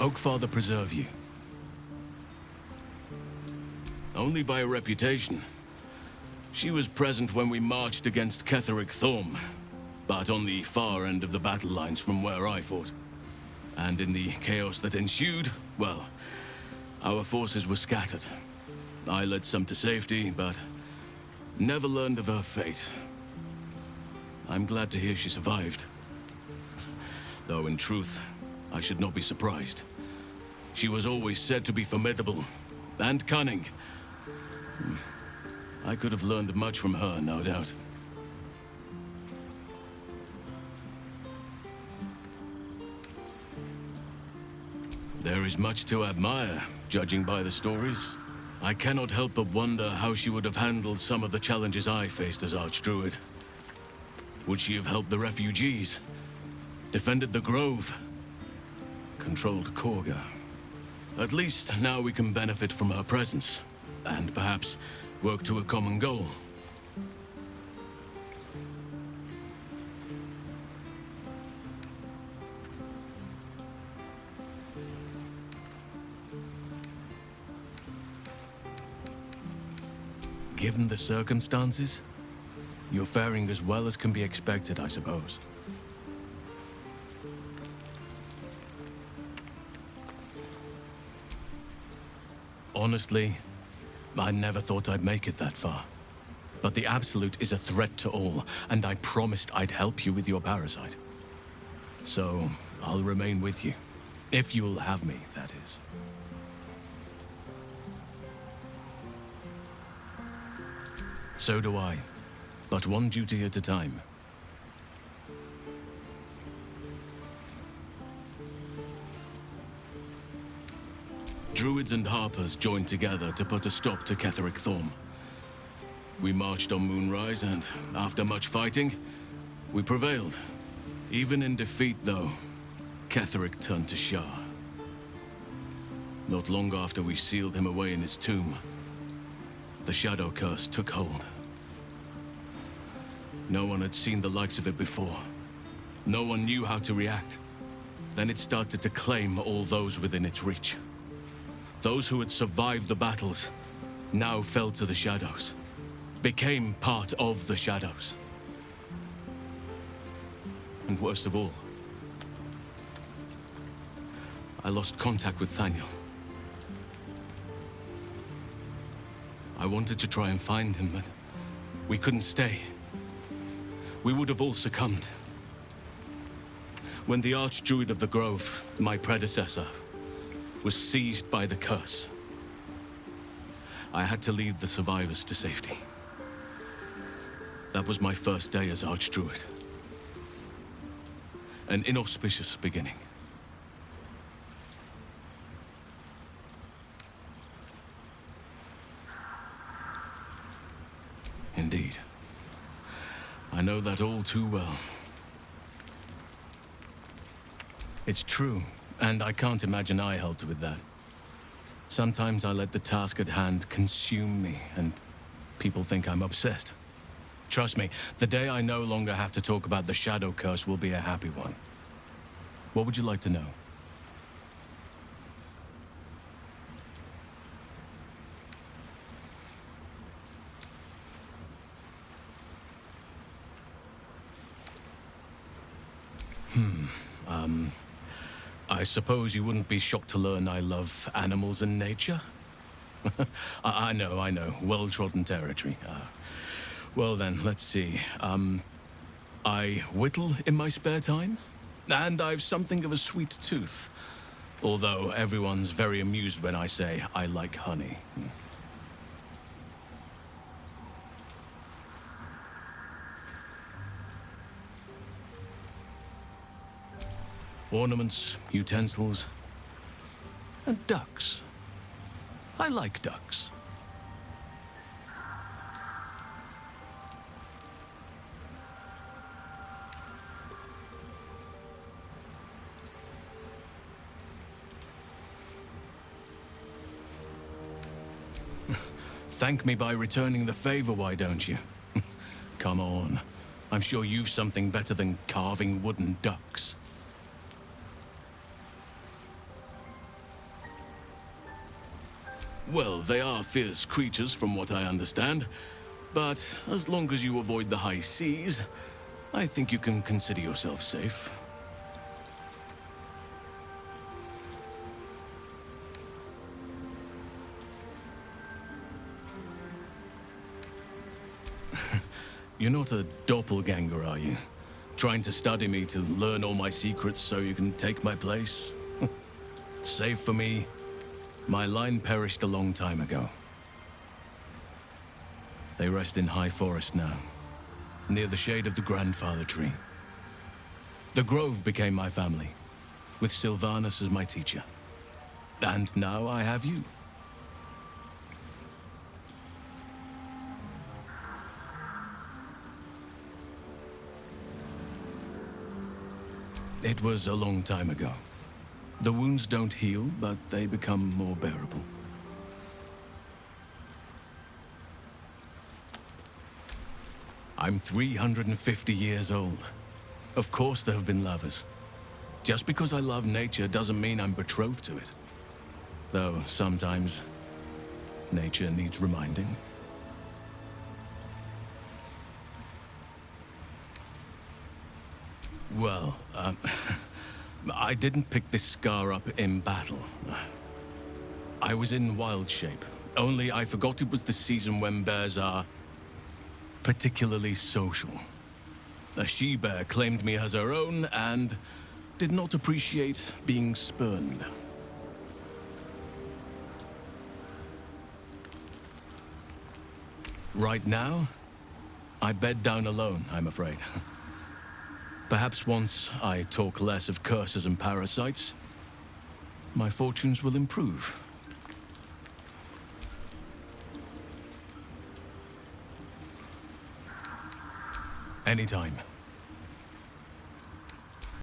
Oakfather preserve you. Only by reputation. She was present when we marched against Ketheric Thorm, but on the far end of the battle lines from where I fought. And in the chaos that ensued, well, our forces were scattered. I led some to safety, but never learned of her fate. I'm glad to hear she survived. Though in truth, I should not be surprised. She was always said to be formidable and cunning. I could have learned much from her, no doubt. There is much to admire, judging by the stories. I cannot help but wonder how she would have handled some of the challenges I faced as Archdruid. Would she have helped the refugees? Defended the Grove? Controlled Korga? At least now we can benefit from her presence, and perhaps work to a common goal. Given the circumstances, you're faring as well as can be expected, I suppose. Honestly, I never thought I'd make it that far. But the Absolute is a threat to all, and I promised I'd help you with your parasite. So, I'll remain with you. If you'll have me, that is. So do I. But one duty at a time. Druids and Harpers joined together to put a stop to Ketheric Thorm. We marched on Moonrise, and after much fighting, we prevailed. Even in defeat, though, Ketheric turned to Shah. Not long after we sealed him away in his tomb, the Shadow Curse took hold. No one had seen the likes of it before. No one knew how to react. Then it started to claim all those within its reach. Those who had survived the battles now fell to the shadows, became part of the shadows. And worst of all, I lost contact with Thaniel. I wanted to try and find him, but we couldn't stay. We would have all succumbed. When the Archdruid of the Grove, my predecessor, was seized by the curse, I had to lead the survivors to safety. That was my first day as Archdruid. An inauspicious beginning. Indeed. I know that all too well. It's true, and I can't imagine I helped with that. Sometimes I let the task at hand consume me, and people think I'm obsessed. Trust me, the day I no longer have to talk about the Shadow Curse will be a happy one. What would you like to know? I suppose you wouldn't be shocked to learn I love animals and nature? I know. Well-trodden territory. Well then, let's see. I whittle in my spare time, and I've something of a sweet tooth. Although everyone's very amused when I say I like honey. Ornaments, utensils, and ducks. I like ducks. Thank me by returning the favor, why don't you? Come on. I'm sure you've something better than carving wooden ducks. Well, they are fierce creatures from what I understand. But as long as you avoid the high seas, I think you can consider yourself safe. You're not a doppelganger, are you? Trying to study me to learn all my secrets so you can take my place? Save for me, my line perished a long time ago. They rest in high forest now, near the shade of the grandfather tree. The grove became my family, with Sylvanus as my teacher. And now I have you. It was a long time ago. The wounds don't heal, but they become more bearable. I'm 350 years old. Of course there have been lovers. Just because I love nature doesn't mean I'm betrothed to it. Though sometimes, nature needs reminding. Well, I didn't pick this scar up in battle. I was in wild shape, only I forgot it was the season when bears are particularly social. A she-bear claimed me as her own and did not appreciate being spurned. Right now, I bed down alone, I'm afraid. Perhaps once I talk less of curses and parasites, my fortunes will improve. Anytime.